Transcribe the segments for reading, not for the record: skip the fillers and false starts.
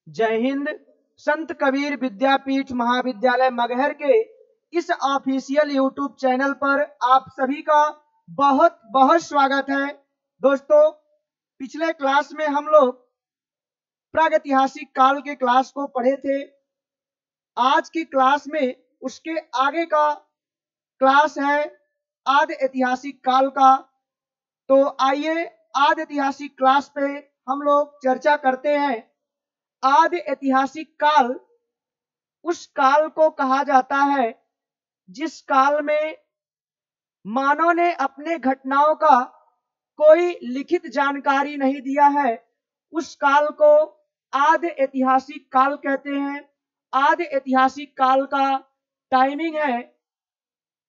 जय हिंद। संत कबीर विद्यापीठ महाविद्यालय मगहर के इस ऑफिशियल यूट्यूब चैनल पर आप सभी का बहुत बहुत स्वागत है। दोस्तों, पिछले क्लास में हम लोग प्रागैतिहासिक काल के क्लास को पढ़े थे। आज की क्लास में उसके आगे का क्लास है आदि ऐतिहासिक काल का। तो आइए आदि ऐतिहासिक क्लास पे हम लोग चर्चा करते हैं। आदि ऐतिहासिक काल उस काल को कहा जाता है जिस काल में मानव ने अपने घटनाओं का कोई लिखित जानकारी नहीं दिया है। उस काल को आदि ऐतिहासिक काल कहते हैं। आदि ऐतिहासिक काल का टाइमिंग है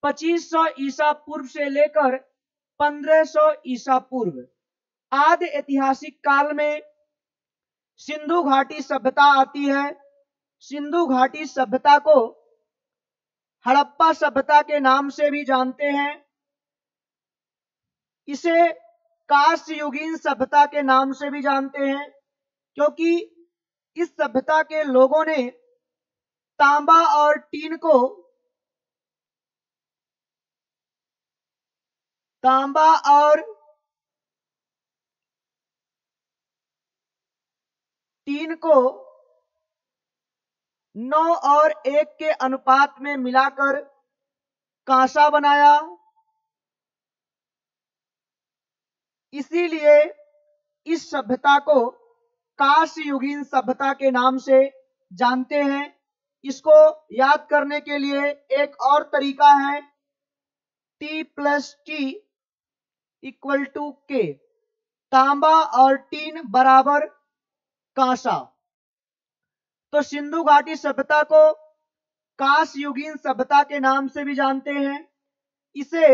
2500 ईसा पूर्व से लेकर 1500 ईसा पूर्व। आदि ऐतिहासिक काल में सिंधु घाटी सभ्यता आती है। सिंधु घाटी सभ्यता को हड़प्पा सभ्यता के नाम से भी जानते हैं। इसे कांस्य युगीन सभ्यता के नाम से भी जानते हैं, क्योंकि इस सभ्यता के लोगों ने तांबा और टीन को 9 और 1 के अनुपात में मिलाकर कांसा बनाया। इसीलिए इस सभ्यता को कांस्य युगीन सभ्यता के नाम से जानते हैं। इसको याद करने के लिए एक और तरीका है T+T = K। तांबा और टीन बराबर कांसा। तो सिंधु घाटी सभ्यता को कांस्य युगीन सभ्यता के नाम से भी जानते हैं। इसे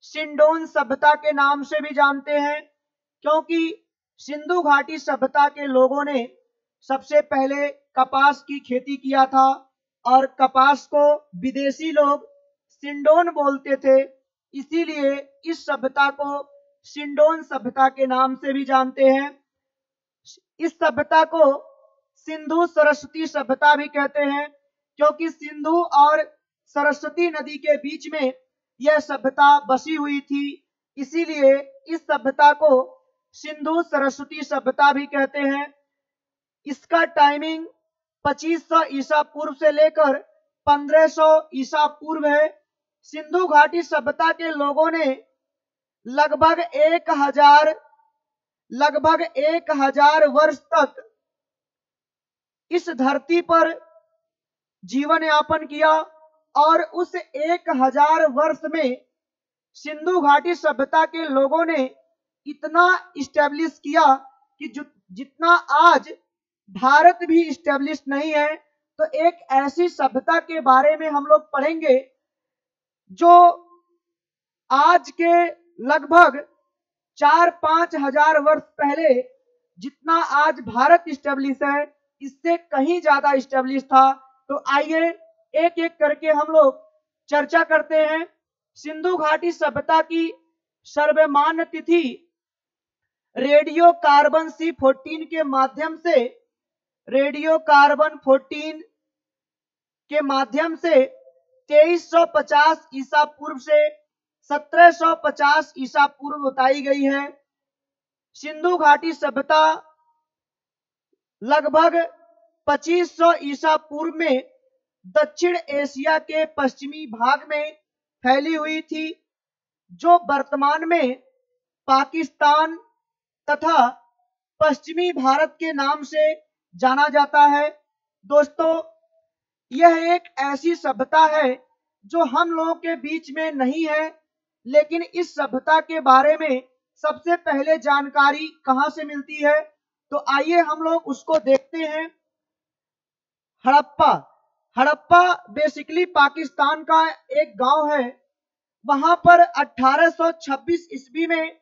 सिंडोन सभ्यता के नाम से भी जानते हैं, क्योंकि सिंधु घाटी सभ्यता के लोगों ने सबसे पहले कपास की खेती किया था और कपास को विदेशी लोग सिंडोन बोलते थे। इसीलिए इस सभ्यता को सिंडोन सभ्यता के नाम से भी जानते हैं। इस सभ्यता को सिंधु सरस्वती सभ्यता भी कहते हैं, क्योंकि सिंधु और सरस्वती नदी के बीच में यह सभ्यता बसी हुई थी। इसीलिए इस सभ्यता को सिंधु सरस्वती सभ्यता भी कहते हैं। इसका टाइमिंग 2500 ईसा पूर्व से लेकर 1500 ईसा पूर्व है। सिंधु घाटी सभ्यता के लोगों ने लगभग 1000 वर्ष तक इस धरती पर जीवन यापन किया और उस 1000 वर्ष में सिंधु घाटी सभ्यता के लोगों ने इतना इस्टेब्लिश किया कि जितना आज भारत भी इस्टेब्लिश नहीं है। तो एक ऐसी सभ्यता के बारे में हम लोग पढ़ेंगे जो आज के लगभग 4-5 हजार वर्ष पहले जितना आज भारत इस्टेब्लिश है, इससे कहीं ज्यादा इस्टेब्लिश था। तो आइए एक एक करके हम लोग चर्चा करते हैं। सिंधु घाटी सभ्यता की सर्वमान्य तिथि रेडियो कार्बन C14 के माध्यम से 2350 ईसा पूर्व से 1750 ईसा पूर्व बताई गई है। सिंधु घाटी सभ्यता लगभग 2500 ईसा पूर्व में दक्षिण एशिया के पश्चिमी भाग में फैली हुई थी, जो वर्तमान में पाकिस्तान तथा पश्चिमी भारत के नाम से जाना जाता है। दोस्तों, यह एक ऐसी सभ्यता है जो हम लोगों के बीच में नहीं है, लेकिन इस सभ्यता के बारे में सबसे पहले जानकारी कहां से मिलती है, तो आइए हम लोग उसको देखते हैं। हड़प्पा बेसिकली पाकिस्तान का एक गांव है। वहां पर 1826 ईस्वी में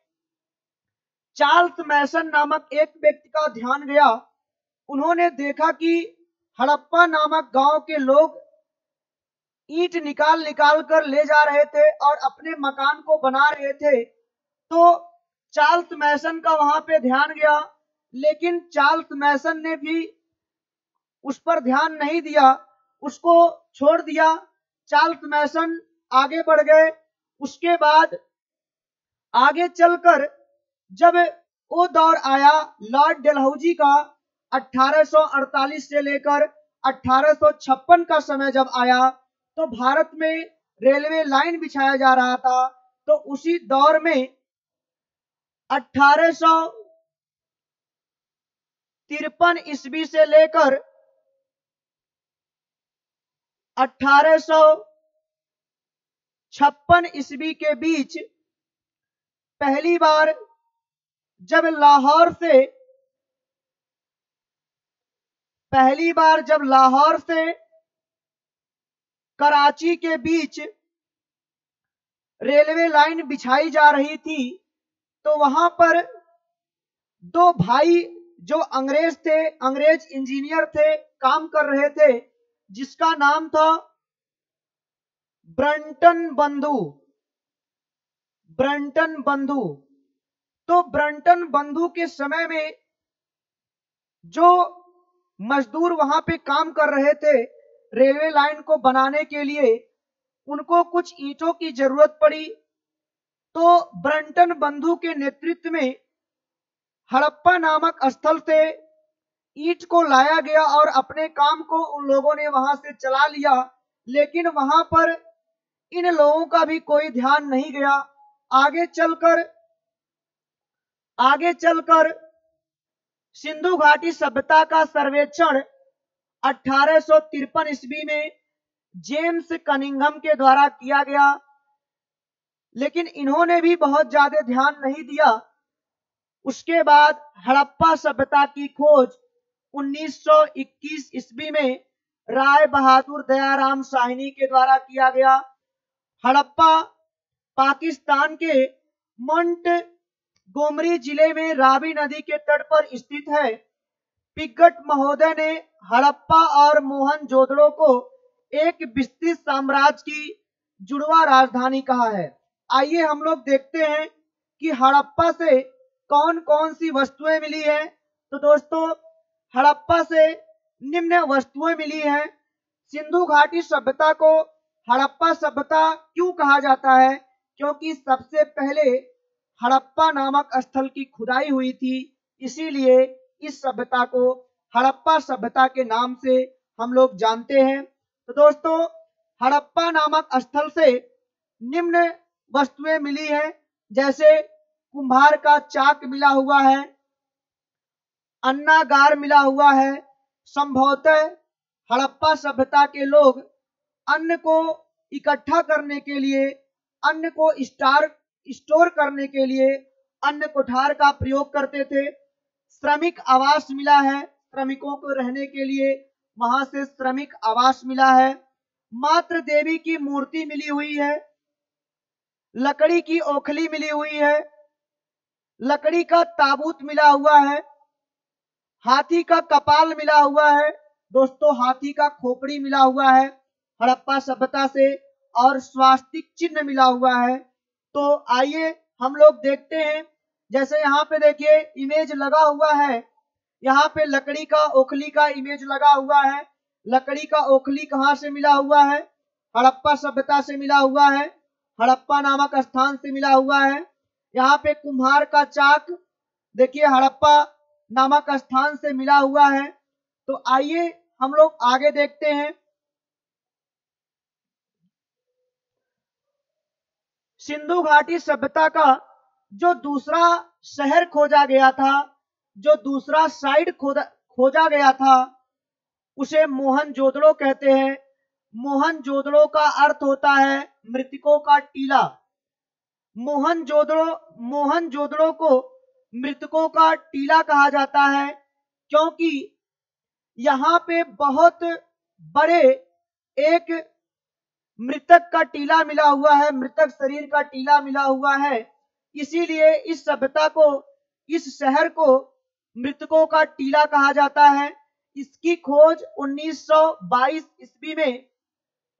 चार्ल्स मैसन नामक एक व्यक्ति का ध्यान गया। उन्होंने देखा कि हड़प्पा नामक गांव के लोग ईंट निकाल निकाल कर ले जा रहे थे और अपने मकान को बना रहे थे। तो चार्ल्स मैसन का वहां पे ध्यान गया, लेकिन चार्ल्स मैसन ने भी उस पर ध्यान नहीं दिया, उसको छोड़ दिया। चार्ल्स मैसन आगे बढ़ गए। उसके बाद आगे चलकर जब वो दौर आया लॉर्ड डलहौजी का, 1848 से लेकर 1856 का समय जब आया, तो भारत में रेलवे लाइन बिछाया जा रहा था। तो उसी दौर में 1853 ईस्वी से लेकर 1856 ईस्वी के बीच पहली बार जब लाहौर से कराची के बीच रेलवे लाइन बिछाई जा रही थी, तो वहां पर दो भाई जो अंग्रेज थे, अंग्रेज इंजीनियर थे, काम कर रहे थे, जिसका नाम था ब्रंटन बंधु। तो ब्रंटन बंधु के समय में जो मजदूर वहां पे काम कर रहे थे रेलवे लाइन को बनाने के लिए, उनको कुछ ईंटों की जरूरत पड़ी। तो ब्रंटन बंधु के नेतृत्व में हड़प्पा नामक स्थल से ईंट को लाया गया और अपने काम को उन लोगों ने वहां से चला लिया। लेकिन वहां पर इन लोगों का भी कोई ध्यान नहीं गया। आगे चलकर सिंधु घाटी सभ्यता का सर्वेक्षण 1853 ईस्वी में जेम्स कनिंघम के द्वारा किया गया, लेकिन इन्होंने भी बहुत ज्यादा ध्यान नहीं दिया। उसके बाद हड़प्पा सभ्यता की खोज 1921 ईस्वी में राय बहादुर दयाराम साहनी के द्वारा किया गया। हड़प्पा पाकिस्तान के मंट गोमरी जिले में रावी नदी के तट पर स्थित है। पिगट महोदय ने हड़प्पा और मोहनजोदड़ो को एक विस्तृत साम्राज्य की जुड़वा राजधानी कहा है। आइए हम लोग देखते हैं कि हड़प्पा से कौन कौन सी वस्तुएं मिली हैं। तो दोस्तों, हड़प्पा से निम्न वस्तुएं मिली हैं। सिंधु घाटी सभ्यता को हड़प्पा सभ्यता क्यों कहा जाता है? क्योंकि सबसे पहले हड़प्पा नामक स्थल की खुदाई हुई थी, इसीलिए इस सभ्यता को हड़प्पा सभ्यता के नाम से हम लोग जानते हैं। तो दोस्तों, हड़प्पा नामक स्थल से निम्न वस्तुएं मिली हैं, जैसे कुम्हार का चाक मिला हुआ है, अन्नागार मिला हुआ है। संभवतः हड़प्पा सभ्यता के लोग अन्न को इकट्ठा करने के लिए, अन्न को स्टोर करने के लिए अन्न कोठार का प्रयोग करते थे। श्रमिक आवास मिला है, श्रमिकों को रहने के लिए वहां से श्रमिक आवास मिला है। मातृ देवी की मूर्ति मिली हुई है, लकड़ी की ओखली मिली हुई है, लकड़ी का ताबूत मिला हुआ है, हाथी का कपाल मिला हुआ है। दोस्तों, हाथी का खोपड़ी मिला हुआ है हड़प्पा सभ्यता से, और स्वास्तिक चिन्ह मिला हुआ है। तो आइए हम लोग देखते हैं। जैसे यहाँ पे देखिए इमेज लगा हुआ है, यहाँ पे लकड़ी का ओखली का इमेज लगा हुआ है। लकड़ी का ओखली कहाँ से मिला हुआ है? हड़प्पा सभ्यता से मिला हुआ है, हड़प्पा नामक स्थान से मिला हुआ है। यहाँ पे कुम्हार का चाक देखिए हड़प्पा नामक स्थान से मिला हुआ है। तो आइए हम लोग आगे देखते हैं। सिंधु घाटी सभ्यता का जो दूसरा शहर खोजा गया था, जो दूसरा साइड खोजा गया था, उसे मोहनजोदड़ो कहते हैं। मोहनजोदड़ो का अर्थ होता है मृतकों का टीला। मोहनजोदड़ो को मृतकों का टीला कहा जाता है, क्योंकि यहाँ पे बहुत बड़े एक मृतक का टीला मिला हुआ है, मृतक शरीर का टीला मिला हुआ है। इसीलिए इस सभ्यता को, इस शहर को मृतकों का टीला कहा जाता है। इसकी खोज 1922 ईस्वी में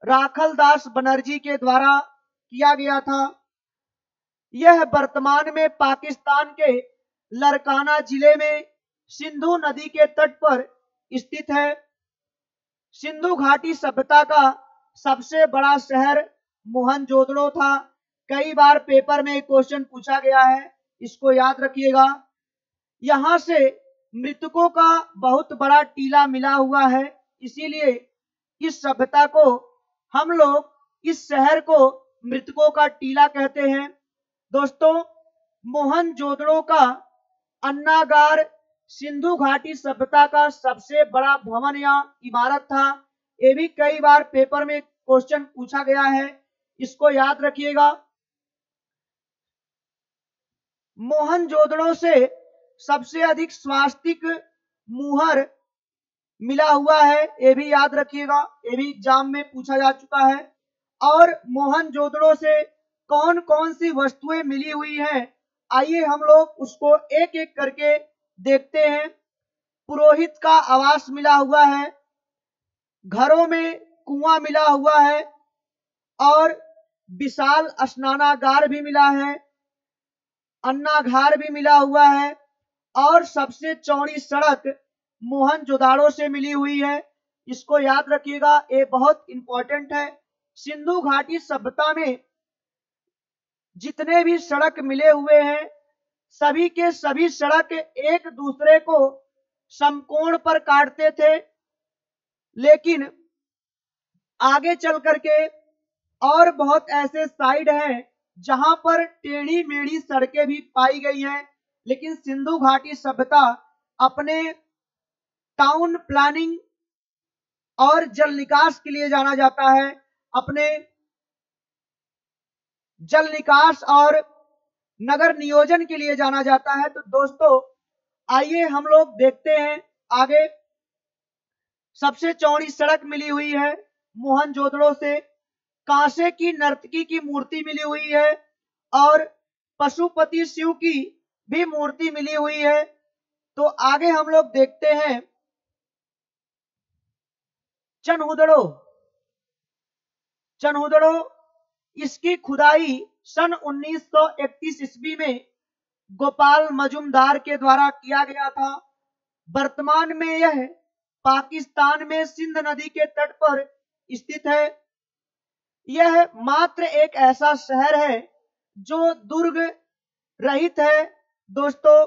राखलदास बनर्जी के द्वारा किया गया था। यह वर्तमान में पाकिस्तान के लरकाना जिले में सिंधु नदी के तट पर स्थित है। सिंधु घाटी सभ्यता का सबसे बड़ा शहर मोहनजोदड़ो था। कई बार पेपर में क्वेश्चन पूछा गया है, इसको याद रखिएगा। यहां से मृतकों का बहुत बड़ा टीला मिला हुआ है, इसीलिए इस सभ्यता को हम लोग, इस शहर को मृतकों का टीला कहते हैं। दोस्तों, मोहनजोदड़ो का अन्नागार सिंधु घाटी सभ्यता का सबसे बड़ा भवन या इमारत था। ये भी कई बार पेपर में क्वेश्चन पूछा गया है, इसको याद रखिएगा। मोहनजोदड़ो से सबसे अधिक स्वास्तिक मुहर मिला हुआ है, ये भी याद रखिएगा, ये भी एग्जाम में पूछा जा चुका है। और मोहनजोदड़ो से कौन कौन सी वस्तुएं मिली हुई हैं, आइए हम लोग उसको एक एक करके देखते हैं। पुरोहित का आवास मिला हुआ है, घरों में कुआं मिला हुआ है, और विशाल स्नानागार भी मिला है, अन्नाघार भी मिला हुआ है, और सबसे चौड़ी सड़क मोहनजोदाड़ो से मिली हुई है। इसको याद रखिएगा, ये बहुत इंपॉर्टेंट है। सिंधु घाटी सभ्यता में जितने भी सड़क मिले हुए हैं, सभी के सभी सड़क एक दूसरे को समकोण पर काटते थे, लेकिन आगे चल करके और बहुत ऐसे साइड हैं जहां पर टेढ़ी मेढ़ी सड़कें भी पाई गई हैं। लेकिन सिंधु घाटी सभ्यता अपने टाउन प्लानिंग और जल निकास के लिए जाना जाता है, अपने जल निकास और नगर नियोजन के लिए जाना जाता है। तो दोस्तों, आइए हम लोग देखते हैं आगे। सबसे चौड़ी सड़क मिली हुई है मोहनजोदड़ो से, कांसे की नर्तकी की मूर्ति मिली हुई है, और पशुपति शिव की भी मूर्ति मिली हुई है। तो आगे हम लोग देखते हैं चनहुदड़ो। चनहुदड़ो, इसकी खुदाई सन 1931 ईस्वी में गोपाल मजुमदार के द्वारा किया गया था। वर्तमान में यह पाकिस्तान में सिंध नदी के तट पर स्थित है। यह मात्र एक ऐसा शहर है जो दुर्ग रहित है। दोस्तों,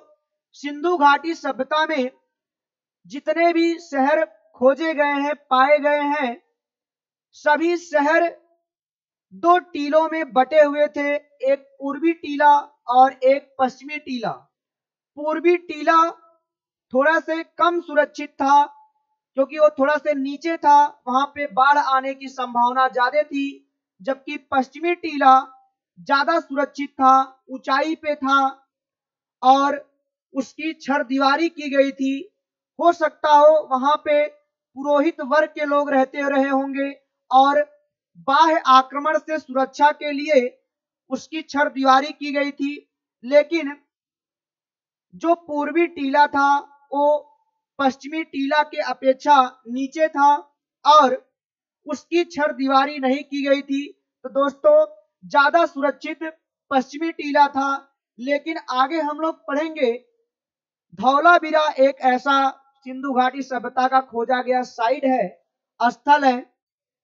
सिंधु घाटी सभ्यता में जितने भी शहर खोजे गए हैं, पाए गए हैं, सभी शहर दो टीलों में बटे हुए थे, एक पूर्वी टीला और एक पश्चिमी टीला। पूर्वी टीला थोड़ा से कम सुरक्षित था, क्योंकि वो थोड़ा से नीचे था, वहां पे बाढ़ आने की संभावना ज्यादा थी। जबकि पश्चिमी टीला ज्यादा सुरक्षित था, ऊंचाई पे था, और उसकी छर दीवारी की गई थी। हो सकता हो वहां पे पुरोहित वर्ग के लोग रहते रहे होंगे, और बाह्य आक्रमण से सुरक्षा के लिए उसकी छर दीवारी की गई थी। लेकिन जो पूर्वी टीला था वो पश्चिमी टीला के अपेक्षा नीचे था, और उसकी छर दीवारी नहीं की गई थी। तो दोस्तों, ज्यादा सुरक्षित पश्चिमी टीला था। लेकिन आगे हम लोग पढ़ेंगे, धौलावीरा एक ऐसा सिंधु घाटी सभ्यता का खोजा गया साइड है, स्थल है,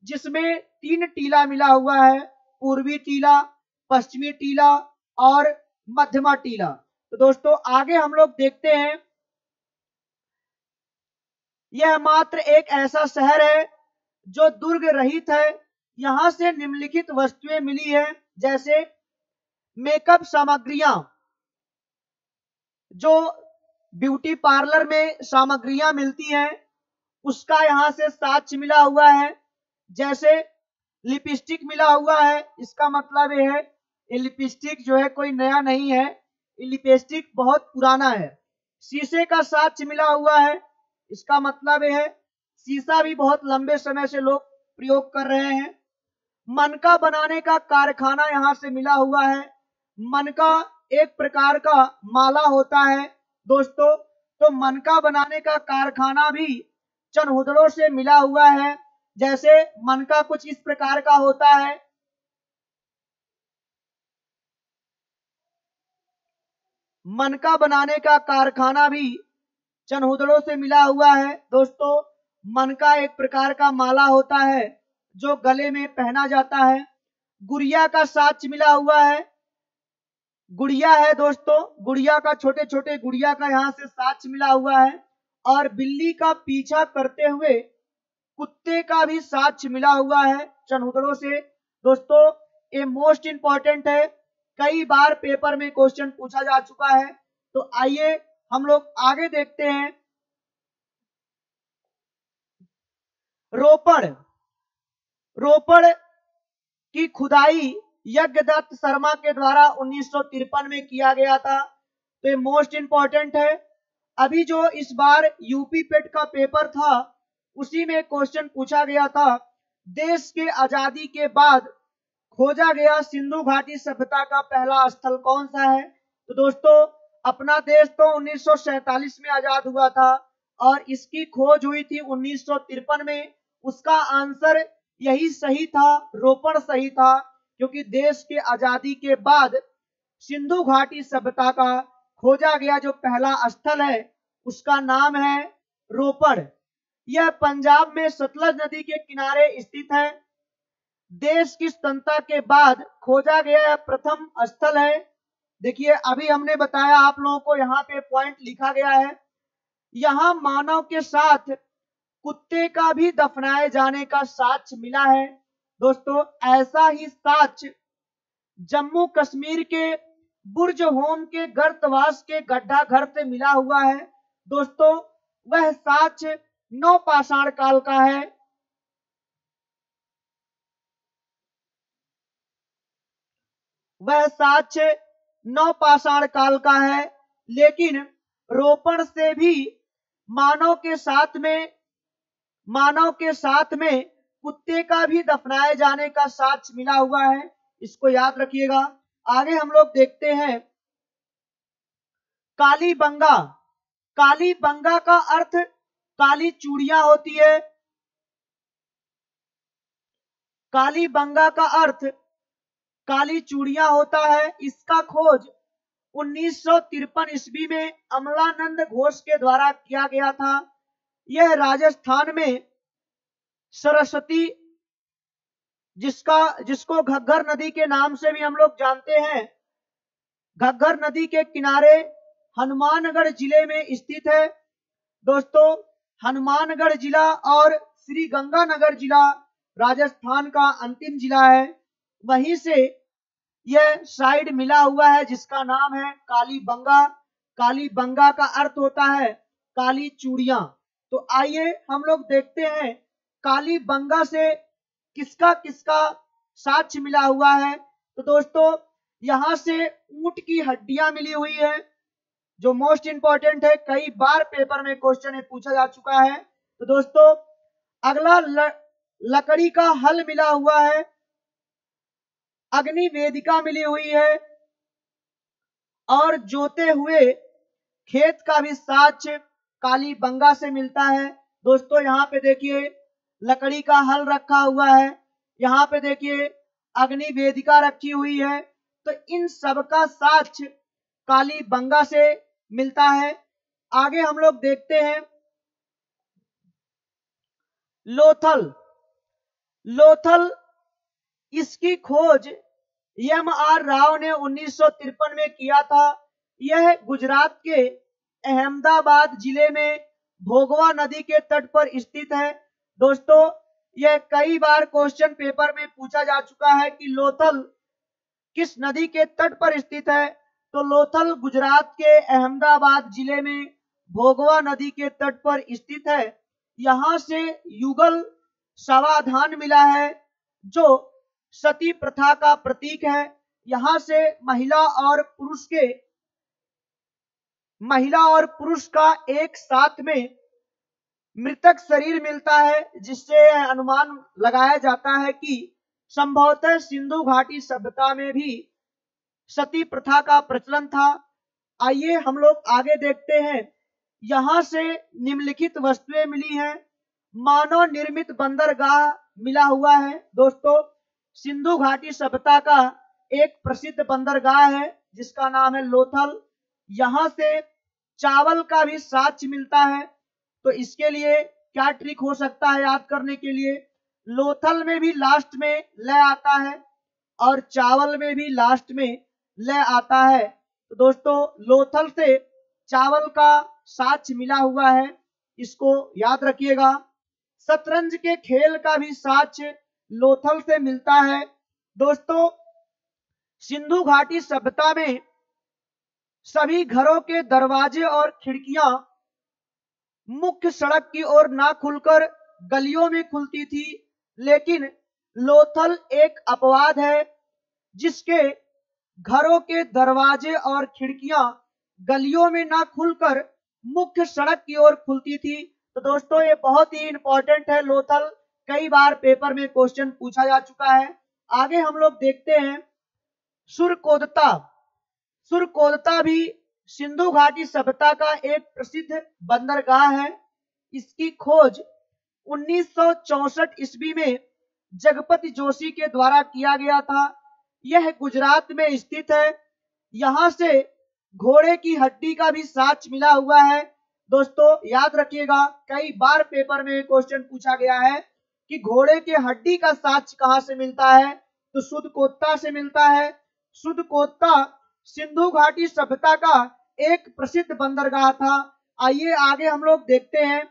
जिसमें 3 टीला मिला हुआ है, पूर्वी टीला, पश्चिमी टीला और मध्यमा टीला। तो दोस्तों, आगे हम लोग देखते हैं। यह मात्र एक ऐसा शहर है जो दुर्ग रहित है। यहां से निम्नलिखित वस्तुएं मिली है, जैसे मेकअप सामग्रियां, जो ब्यूटी पार्लर में सामग्रियां मिलती हैं, उसका यहां से साक्ष्य मिला हुआ है। जैसे लिपस्टिक मिला हुआ है, इसका मतलब यह है ये लिपस्टिक जो है कोई नया नहीं है, ये लिपस्टिक बहुत पुराना है। शीशे का साक्ष्य मिला हुआ है, इसका मतलब यह है शीशा भी बहुत लंबे समय से लोग प्रयोग कर रहे हैं। मनका बनाने का कारखाना यहां से मिला हुआ है। मनका एक प्रकार का माला होता है दोस्तों, तो मनका बनाने का कारखाना भी चनहुदड़ो से मिला हुआ है। जैसे मनका कुछ इस प्रकार का होता है। मनका बनाने का कारखाना भी चनहुदड़ो से मिला हुआ है दोस्तों। मन का एक प्रकार का माला होता है जो गले में पहना जाता है। गुड़िया का साक्ष्य मिला हुआ है, गुड़िया है दोस्तों, गुड़िया का छोटे छोटे गुड़िया का यहाँ से साक्ष्य मिला हुआ है। और बिल्ली का पीछा करते हुए कुत्ते का भी साक्ष्य मिला हुआ है चनहुदड़ों से। दोस्तों ये मोस्ट इंपॉर्टेंट है, कई बार पेपर में क्वेश्चन पूछा जा चुका है। तो आइए हम लोग आगे देखते हैं। रोपड़, रोपड़ की खुदाई यज्ञदत्त शर्मा के द्वारा 1953 में किया गया था। तो ये मोस्ट इंपॉर्टेंट है। अभी जो इस बार यूपी पेट का पेपर था उसी में क्वेश्चन पूछा गया था, देश के आजादी के बाद खोजा गया सिंधु घाटी सभ्यता का पहला स्थल कौन सा है। तो दोस्तों अपना देश तो 1947 में आजाद हुआ था और इसकी खोज हुई थी 1953 में। उसका आंसर यही सही था, रोपड़ सही था, क्योंकि देश के आजादी के बाद सिंधु घाटी सभ्यता का खोजा गया जो पहला स्थल है उसका नाम है रोपड़। यह पंजाब में सतलज नदी के किनारे स्थित है। देश की स्वतंत्रता के बाद खोजा गया प्रथम स्थल है। देखिए अभी हमने बताया आप लोगों को, यहाँ पे पॉइंट लिखा गया है, यहाँ मानव के साथ कुत्ते का भी दफनाए जाने का साक्ष्य मिला है। दोस्तों ऐसा ही साक्ष्य जम्मू कश्मीर के बुर्ज होम के गर्तवास के गड्ढा घर से मिला हुआ है। दोस्तों वह साक्ष्य नवपाषाण काल का है। वह साक्ष्य नवपाषाण काल का है, लेकिन रोपड़ से भी मानव के साथ में कुत्ते का भी दफनाए जाने का साक्ष्य मिला हुआ है। इसको याद रखिएगा। आगे हम लोग देखते हैं कालीबंगा। कालीबंगा का अर्थ काली चूड़ियां होती है। कालीबंगा का अर्थ काली चूड़ियां होता है। इसका खोज 1953 ईस्वी में अमलानंद घोष के द्वारा किया गया था। यह राजस्थान में सरस्वती, जिसको घग्गर नदी के नाम से भी हम लोग जानते हैं, घग्गर नदी के किनारे हनुमानगढ़ जिले में स्थित है। दोस्तों हनुमानगढ़ जिला और श्री गंगानगर जिला राजस्थान का अंतिम जिला है, वहीं से यह साइड मिला हुआ है जिसका नाम है कालीबंगा। कालीबंगा का अर्थ होता है काली चूड़ियां। तो आइए हम लोग देखते हैं कालीबंगा से किसका किसका साक्ष्य मिला हुआ है। तो दोस्तों यहां से ऊंट की हड्डियां मिली हुई है जो मोस्ट इंपॉर्टेंट है, कई बार पेपर में क्वेश्चन पूछा जा चुका है। तो दोस्तों अगला लकड़ी का हल मिला हुआ है, अग्नि वेदिका मिली हुई है और जोते हुए खेत का भी साक्ष्य कालीबंगा से मिलता है। दोस्तों यहाँ पे देखिए लकड़ी का हल रखा हुआ है, यहाँ पे देखिए अग्नि वेदिका रखी हुई है। तो इन सब का साक्ष्य कालीबंगा से मिलता है। आगे हम लोग देखते हैं लोथल। लोथल इसकी खोज एम.आर. राव ने 1953 में किया था। यह गुजरात के अहमदाबाद जिले में भोगवा नदी के तट पर स्थित है। दोस्तों यह कई बार क्वेश्चन पेपर में पूछा जा चुका है कि लोथल किस नदी के तट पर स्थित है। तो लोथल गुजरात के अहमदाबाद जिले में भोगवा नदी के तट पर स्थित है। यहाँ से युगल समाधान मिला है जो सती प्रथा का प्रतीक है। यहाँ से महिला और पुरुष का एक साथ में मृतक शरीर मिलता है, जिससे अनुमान लगाया जाता है कि संभवतः सिंधु घाटी सभ्यता में भी सती प्रथा का प्रचलन था। आइए हम लोग आगे देखते हैं। यहाँ से निम्नलिखित वस्तुएं मिली हैं। मानव निर्मित बंदरगाह मिला हुआ है। दोस्तों सिंधु घाटी सभ्यता का एक प्रसिद्ध बंदरगाह है जिसका नाम है लोथल। यहाँ से चावल का भी साक्ष्य मिलता है। तो इसके लिए क्या ट्रिक हो सकता है याद करने के लिए? लोथल में भी लास्ट में ल आता है और चावल में भी लास्ट में ल आता है। तो दोस्तों लोथल से चावल का साच मिला हुआ है, इसको याद रखिएगा। शतरंज के खेल का भी साच लोथल से मिलता है। दोस्तों सिंधु घाटी सभ्यता में सभी घरों के दरवाजे और खिड़कियां मुख्य सड़क की ओर ना खुलकर गलियों में खुलती थी, लेकिन लोथल एक अपवाद है जिसके घरों के दरवाजे और खिड़कियां गलियों में ना खुलकर मुख्य सड़क की ओर खुलती थी। तो दोस्तों ये बहुत ही इंपॉर्टेंट है लोथल, कई बार पेपर में क्वेश्चन पूछा जा चुका है। आगे हम लोग देखते हैं सुरकोदता। सुरकोदता भी सिंधु घाटी सभ्यता का एक प्रसिद्ध बंदरगाह है। इसकी खोज 1964 ईस्वी में जगपति जोशी के द्वारा किया गया था। यह गुजरात में स्थित है। यहां से घोड़े की हड्डी का भी साक्ष मिला हुआ है। दोस्तों याद रखिएगा, कई बार पेपर में क्वेश्चन पूछा गया है कि घोड़े के हड्डी का साक्ष कहां से मिलता है, तो सुरकोदता से मिलता है। सुरकोदता सिंधु घाटी सभ्यता का एक प्रसिद्ध बंदरगाह था। आइए आगे हम लोग देखते हैं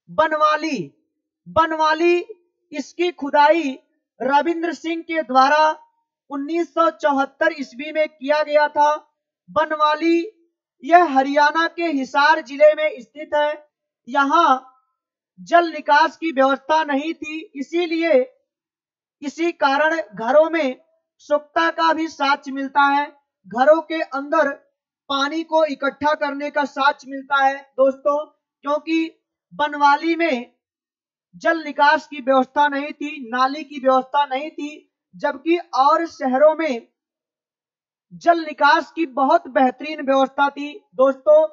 बनवाली। बनवाली इसकी खुदाई रविंद्र सिंह के द्वारा 1974 ईस्वी में किया गया था। बनवाली यह हरियाणा के हिसार जिले में स्थित है। यहाँ जल निकास की व्यवस्था नहीं थी, इसीलिए इसी कारण घरों में सोख्ता का भी साक्ष्य मिलता है। घरों के अंदर पानी को इकट्ठा करने का साक्ष्य मिलता है दोस्तों, क्योंकि बनवाली में जल निकास की व्यवस्था नहीं थी, नाली की व्यवस्था नहीं थी, जबकि और शहरों में जल निकास की बहुत बेहतरीन व्यवस्था थी। दोस्तों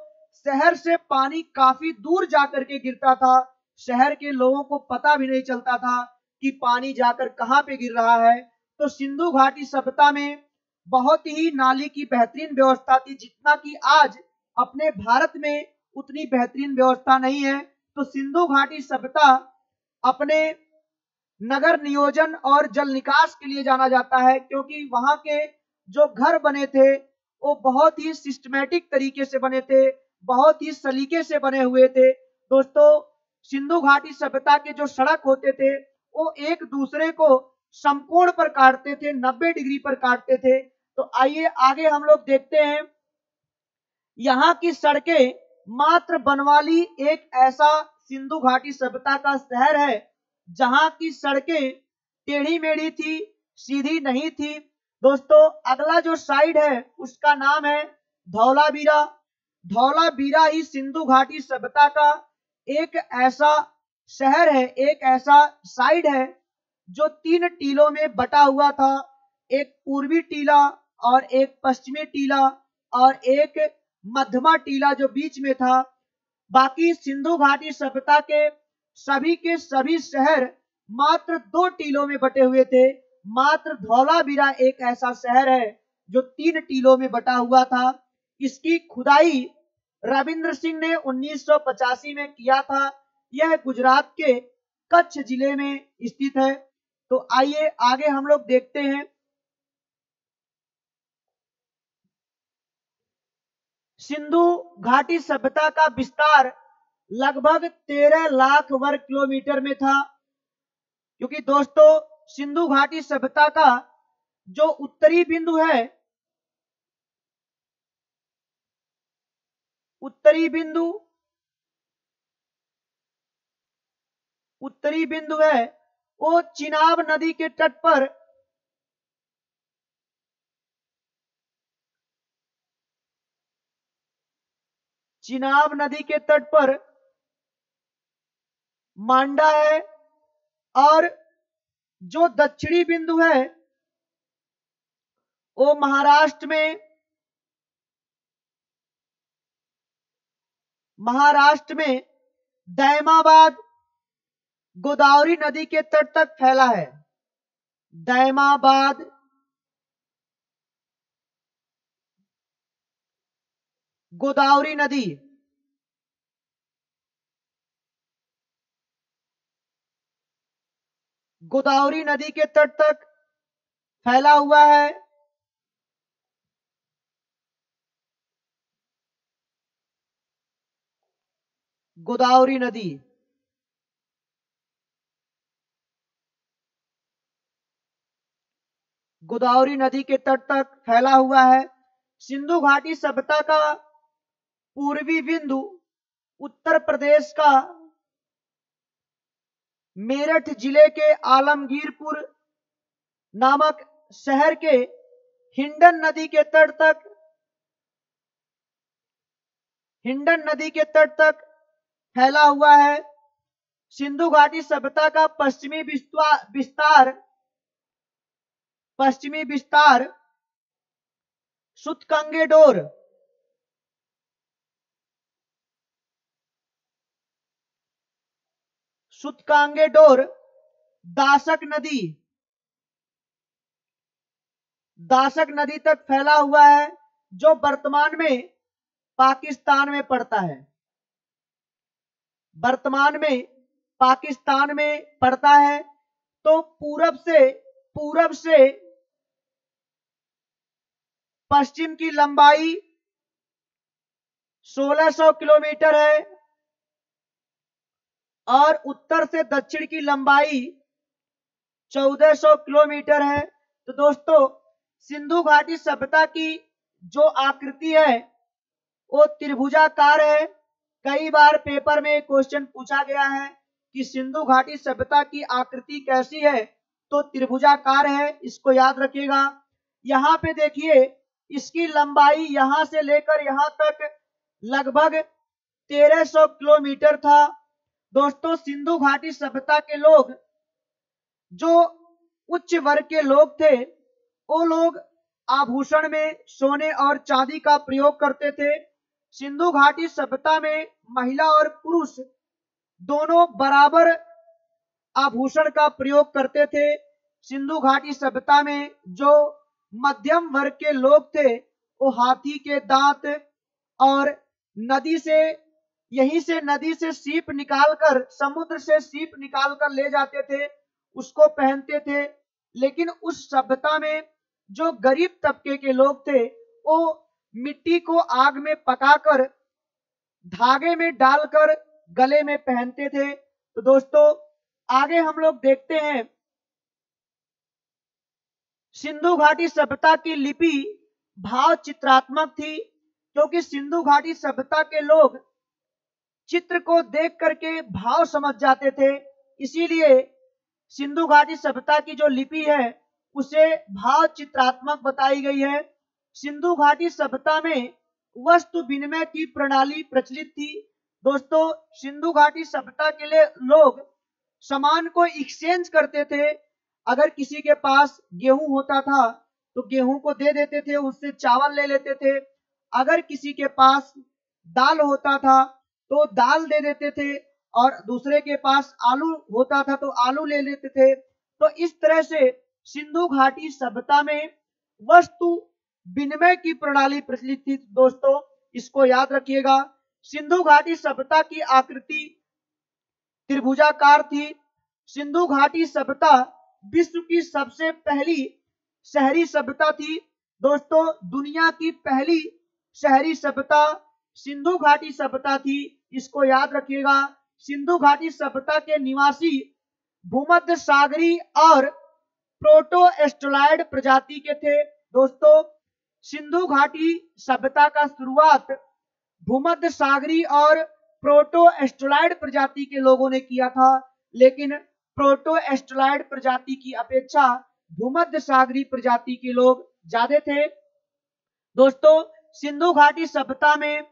शहर से पानी काफी दूर जाकर के गिरता था, शहर के लोगों को पता भी नहीं चलता था कि पानी जाकर कहां पे गिर रहा है। तो सिंधु घाटी सभ्यता में बहुत ही नाली की बेहतरीन व्यवस्था थी, जितना कि आज अपने भारत में उतनी बेहतरीन व्यवस्था नहीं है। तो सिंधु घाटी सभ्यता अपने नगर नियोजन और जल निकास के लिए जाना जाता है, क्योंकि वहां के जो घर बने थे वो बहुत ही सिस्टमैटिक तरीके से बने थे, बहुत ही सलीके से बने हुए थे। दोस्तों सिंधु घाटी सभ्यता के जो सड़क होते थे वो एक दूसरे को समकोण पर काटते थे, 90 डिग्री पर काटते थे। तो आइए आगे हम लोग देखते हैं, यहाँ की सड़कें मात्र बनवाली एक ऐसा सिंधु घाटी सभ्यता का शहर है जहां की सड़कें टेढ़ी मेढ़ी थी, सीधी नहीं थी। दोस्तों अगला जो साइड है उसका नाम है धौलावीरा। धौलावीरा ही सिंधु घाटी सभ्यता का एक ऐसा शहर है, एक ऐसा साइड है जो 3 टीलों में बटा हुआ था। एक पूर्वी टीला और एक पश्चिमी टीला और एक मध्यमा टीला जो बीच में था। बाकी सिंधु घाटी सभ्यता के सभी शहर मात्र 2 टीलों में बटे हुए थे। मात्र धौलावीरा एक ऐसा शहर है जो 3 टीलों में बटा हुआ था। इसकी खुदाई रविंद्र सिंह ने 1985 में किया था। यह गुजरात के कच्छ जिले में स्थित है। तो आइए आगे हम लोग देखते हैं सिंधु घाटी सभ्यता का विस्तार लगभग 13 लाख वर्ग किलोमीटर में था, क्योंकि दोस्तों सिंधु घाटी सभ्यता का जो उत्तरी बिंदु है, उत्तरी बिंदु है वो चिनाब नदी के तट पर मांडा है, और जो दक्षिणी बिंदु है वो महाराष्ट्र में दैमाबाद गोदावरी नदी के तट तक फैला है। दैमाबाद गोदावरी नदी गोदावरी नदी के तट तक फैला हुआ है। गोदावरी नदी गोदावरी नदी के तट तक फैला हुआ है। सिंधु घाटी सभ्यता का पूर्वी बिंदु उत्तर प्रदेश का मेरठ जिले के आलमगीरपुर नामक शहर के हिंडन नदी के तट तक फैला हुआ है। सिंधु घाटी सभ्यता का पश्चिमी विस्तार सुतकंगेडोर दासक नदी तक फैला हुआ है, जो वर्तमान में पाकिस्तान में पड़ता है। तो पूरब से पश्चिम की लंबाई 1600 किलोमीटर है और उत्तर से दक्षिण की लंबाई 1400 किलोमीटर है। तो दोस्तों, सिंधु घाटी सभ्यता की जो आकृति है वो त्रिभुजाकार है। कई बार पेपर में क्वेश्चन पूछा गया है कि सिंधु घाटी सभ्यता की आकृति कैसी है, तो त्रिभुजाकार है, इसको याद रखिएगा। यहाँ पे देखिए, इसकी लंबाई यहां से लेकर यहां तक लगभग 1300 किलोमीटर था। दोस्तों, सिंधु घाटी सभ्यता के लोग, जो उच्च वर्ग के लोग थे, वो लोग आभूषण में सोने और चांदी का प्रयोग करते थे। सिंधु घाटी सभ्यता में महिला और पुरुष दोनों बराबर आभूषण का प्रयोग करते थे। सिंधु घाटी सभ्यता में जो मध्यम वर्ग के लोग थे, वो हाथी के दांत और यहीं से नदी से सीप निकालकर, समुद्र से सीप निकालकर ले जाते थे, उसको पहनते थे। लेकिन उस सभ्यता में जो गरीब तबके के लोग थे, वो मिट्टी को आग में पकाकर धागे में डालकर गले में पहनते थे। तो दोस्तों, आगे हम लोग देखते हैं, सिंधु घाटी सभ्यता की लिपि भाव चित्रात्मक थी, क्योंकि सिंधु घाटी सभ्यता के लोग चित्र को देख करके भाव समझ जाते थे। इसीलिए सिंधु घाटी सभ्यता की जो लिपि है उसे भाव चित्रात्मक बताई गई है। सिंधु घाटी सभ्यता में वस्तु विनिमय की प्रणाली प्रचलित थी। दोस्तों, सिंधु घाटी सभ्यता के लिए लोग सामान को एक्सचेंज करते थे। अगर किसी के पास गेहूं होता था तो गेहूं को दे देते थे, उससे चावल ले लेते थे। अगर किसी के पास दाल होता था तो दाल दे देते थे, और दूसरे के पास आलू होता था तो आलू ले लेते थे। तो इस तरह से सिंधु घाटी सभ्यता में वस्तु विनिमय की प्रणाली प्रचलित थी। दोस्तों, इसको याद रखिएगा। सिंधु घाटी सभ्यता की आकृति त्रिभुजाकार थी। सिंधु घाटी सभ्यता विश्व की सबसे पहली शहरी सभ्यता थी। दोस्तों, दुनिया की पहली शहरी सभ्यता सिंधु घाटी सभ्यता थी, इसको याद रखिएगा। सिंधु घाटी सभ्यता के निवासी भूमध्य सागरी और प्रोटो एस्ट्रोलाइड प्रजाति के थे। दोस्तों, सिंधु घाटी सभ्यता का शुरुआत भूमध्य सागरी और प्रोटो एस्ट्रोलाइड प्रजाति के लोगों ने किया था, लेकिन प्रोटो एस्ट्रोलाइड प्रजाति की अपेक्षा भूमध्य सागरी प्रजाति के लोग ज्यादा थे। दोस्तों, सिंधु घाटी सभ्यता में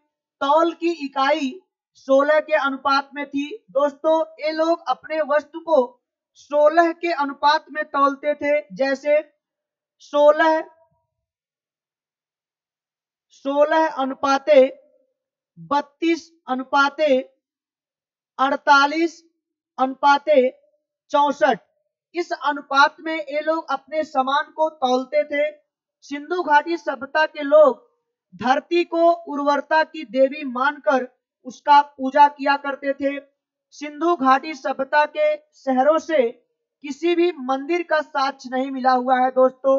तौल की इकाई 16 के अनुपात में थी। दोस्तों, ये लोग अपने वस्तु को 16 के अनुपात में तौलते थे, जैसे 16 अनुपाते 32 अनुपाते 48 अनुपाते 64, इस अनुपात में ये लोग अपने सामान को तौलते थे। सिंधु घाटी सभ्यता के लोग धरती को उर्वरता की देवी मानकर उसका पूजा किया करते थे। सिंधु घाटी सभ्यता के शहरों से किसी भी मंदिर का साक्ष्य नहीं मिला हुआ है दोस्तों।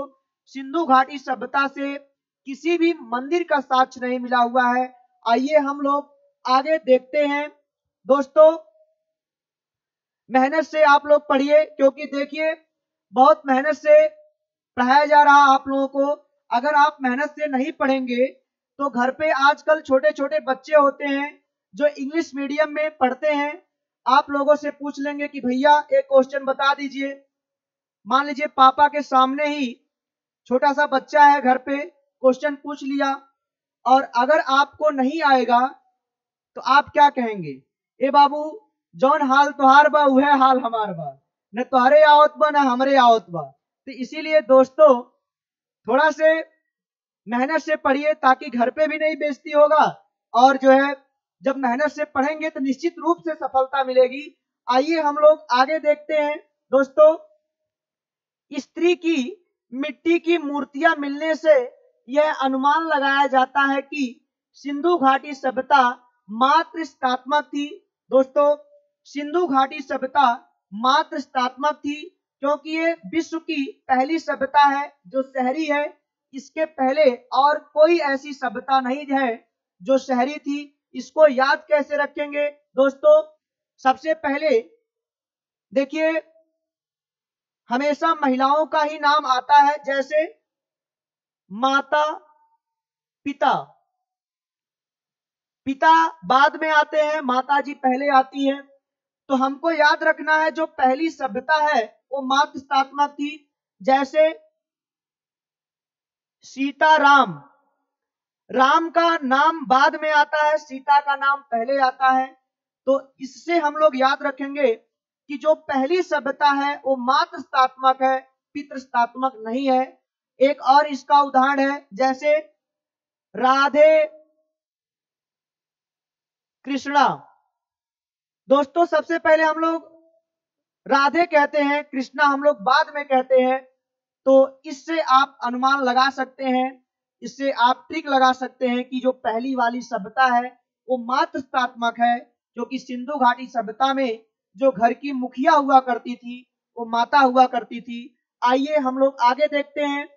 सिंधु घाटी सभ्यता से किसी भी मंदिर का साक्ष्य नहीं मिला हुआ है। आइए हम लोग आगे देखते हैं दोस्तों। मेहनत से आप लोग पढ़िए, क्योंकि देखिए बहुत मेहनत से पढ़ाया जा रहा आप लोगों को। अगर आप मेहनत से नहीं पढ़ेंगे तो घर पे आजकल छोटे छोटे बच्चे होते हैं जो इंग्लिश मीडियम में पढ़ते हैं। आप लोगों से पूछ लेंगे कि भैया एक क्वेश्चन बता दीजिए। मान लीजिए पापा के सामने ही छोटा सा बच्चा है, घर पे क्वेश्चन पूछ लिया और अगर आपको नहीं आएगा तो आप क्या कहेंगे? ए बाबू, जौन हाल तुहार बा वह हाल हमार बा, न तुहरे आवत बा न हमरे आवत बा। तो इसीलिए दोस्तों थोड़ा से मेहनत से पढ़िए, ताकि घर पे भी नहीं बेइज्जती होगा और जो है जब मेहनत से पढ़ेंगे तो निश्चित रूप से सफलता मिलेगी। आइए हम लोग आगे देखते हैं दोस्तों। स्त्री की मिट्टी की मूर्तियां मिलने से यह अनुमान लगाया जाता है कि सिंधु घाटी सभ्यता मातृत्वात्मक थी। दोस्तों सिंधु घाटी सभ्यता मातृत्वात्मक थी, क्योंकि ये विश्व की पहली सभ्यता है जो शहरी है। इसके पहले और कोई ऐसी सभ्यता नहीं है जो शहरी थी। इसको याद कैसे रखेंगे दोस्तों? सबसे पहले देखिए हमेशा महिलाओं का ही नाम आता है, जैसे माता, पिता। पिता बाद में आते हैं, माता जी पहले आती हैं। तो हमको याद रखना है जो पहली सभ्यता है वो मातृत्वात्मक थी। जैसे सीता राम, राम का नाम बाद में आता है, सीता का नाम पहले आता है। तो इससे हम लोग याद रखेंगे कि जो पहली सभ्यता है वो मातृत्वात्मक है, पितृत्वात्मक नहीं है। एक और इसका उदाहरण है, जैसे राधे कृष्णा। दोस्तों सबसे पहले हम लोग राधे कहते हैं, कृष्णा हम लोग बाद में कहते हैं। तो इससे आप अनुमान लगा सकते हैं, इससे आप ट्रिक लगा सकते हैं कि जो पहली वाली सभ्यता है वो मातृत्वात्मक है, क्योंकि सिंधु घाटी सभ्यता में जो घर की मुखिया हुआ करती थी वो माता हुआ करती थी। आइए हम लोग आगे देखते हैं।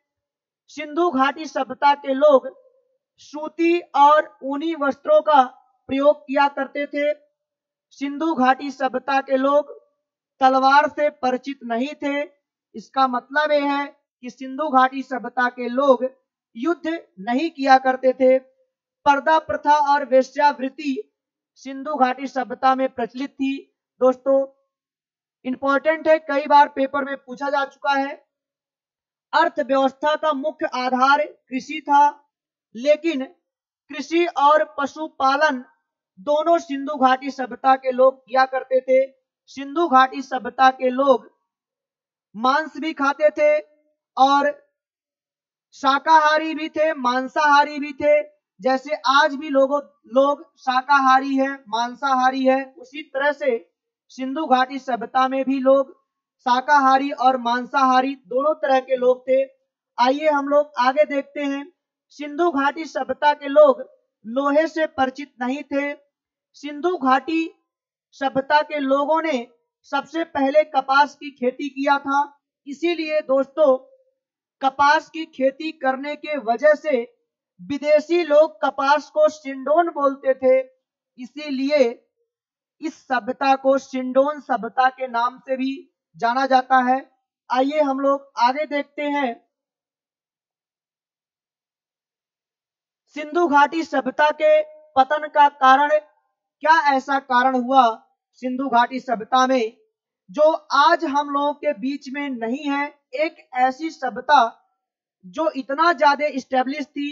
सिंधु घाटी सभ्यता के लोग सूती और ऊनी वस्त्रों का प्रयोग किया करते थे। सिंधु घाटी सभ्यता के लोग तलवार से परिचित नहीं थे। इसका मतलब यह है कि सिंधु घाटी सभ्यता के लोग युद्ध नहीं किया करते थे। पर्दा प्रथा और वेश्यावृत्ति सिंधु घाटी सभ्यता में प्रचलित थी। दोस्तों इंपॉर्टेंट है, कई बार पेपर में पूछा जा चुका है। अर्थव्यवस्था का मुख्य आधार कृषि था, लेकिन कृषि और पशुपालन दोनों सिंधु घाटी सभ्यता के लोग किया करते थे। सिंधु घाटी सभ्यता के लोग मांस भी खाते थे और शाकाहारी भी थे, मांसाहारी भी थे। जैसे आज भी लोग शाकाहारी है, मांसाहारी है, उसी तरह से सिंधु घाटी सभ्यता में भी लोग शाकाहारी और मांसाहारी दोनों तरह के लोग थे। आइए हम लोग आगे देखते हैं। सिंधु घाटी सभ्यता के लोग लोहे से परिचित नहीं थे। सिंधु घाटी सभ्यता के लोगों ने सबसे पहले कपास की खेती किया था। इसीलिए दोस्तों कपास की खेती करने के वजह से विदेशी लोग कपास को सिंडोन बोलते थे। इसीलिए इस सभ्यता को सिंडोन सभ्यता के नाम से भी जाना जाता है। आइए हम लोग आगे देखते हैं। सिंधु घाटी सभ्यता के पतन का कारण, क्या ऐसा कारण हुआ सिंधु घाटी सभ्यता में जो आज हम लोगों के बीच में नहीं है? एक ऐसी सभ्यता जो इतना ज्यादा स्टैब्लिश थी,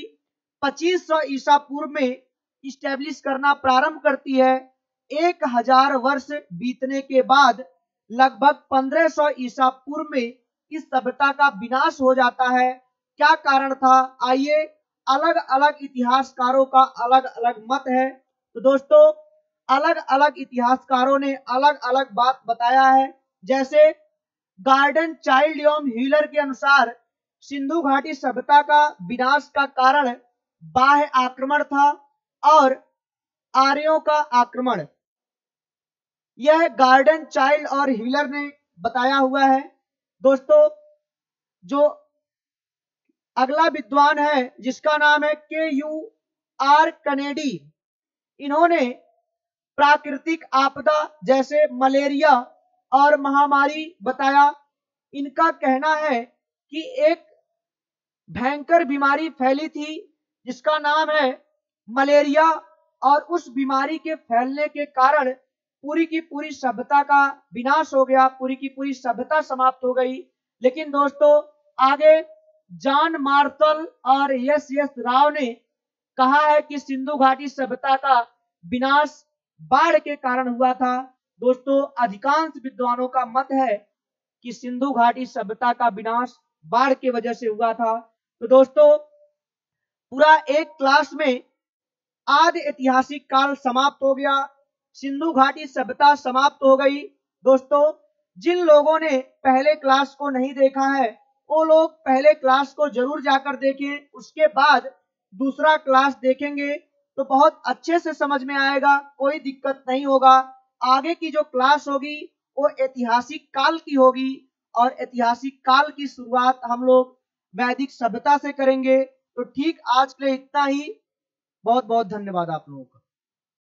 2500 ईसा पूर्व में स्टैब्लिश करना प्रारंभ करती है। 1000 वर्ष बीतने के बाद लगभग 1500 ईसा पूर्व में इस सभ्यता का विनाश हो जाता है। क्या कारण था? आइए, अलग अलग इतिहासकारों का अलग अलग मत है। तो दोस्तों अलग अलग इतिहासकारों ने अलग अलग बात बताया है। जैसे गार्डन चाइल्ड एवं हीलर के अनुसार सिंधु घाटी सभ्यता का विनाश का कारण बाह्य आक्रमण था और आर्यों का आक्रमण। यह गार्डन चाइल्ड और हीलर ने बताया हुआ है। दोस्तों जो अगला विद्वान है जिसका नाम है KUR कनेडी, इन्होंने प्राकृतिक आपदा जैसे मलेरिया और महामारी बताया। इनका कहना है कि एक भयंकर बीमारी फैली थी जिसका नाम है मलेरिया, और उस बीमारी के फैलने के कारण पूरी की पूरी सभ्यता का विनाश हो गया, पूरी की पूरी सभ्यता समाप्त हो गई। लेकिन दोस्तों आगे जॉन मार्शल और एस राव ने कहा है कि सिंधु घाटी सभ्यता का विनाश बाढ़ के कारण हुआ था। दोस्तों अधिकांश विद्वानों का मत है कि सिंधु घाटी सभ्यता का विनाश बाढ़ की वजह से हुआ था। तो दोस्तों पूरा एक क्लास में आदि ऐतिहासिक काल समाप्त हो गया, सिंधु घाटी सभ्यता समाप्त हो गई। दोस्तों जिन लोगों ने पहले क्लास को नहीं देखा है वो लोग पहले क्लास को जरूर जाकर देखें, उसके बाद दूसरा क्लास देखेंगे तो बहुत अच्छे से समझ में आएगा, कोई दिक्कत नहीं होगा। आगे की जो क्लास होगी वो ऐतिहासिक काल की होगी, और ऐतिहासिक काल की शुरुआत हम लोग वैदिक सभ्यता से करेंगे। तो ठीक आज के लिए इतना ही। बहुत बहुत धन्यवाद आप लोगों का।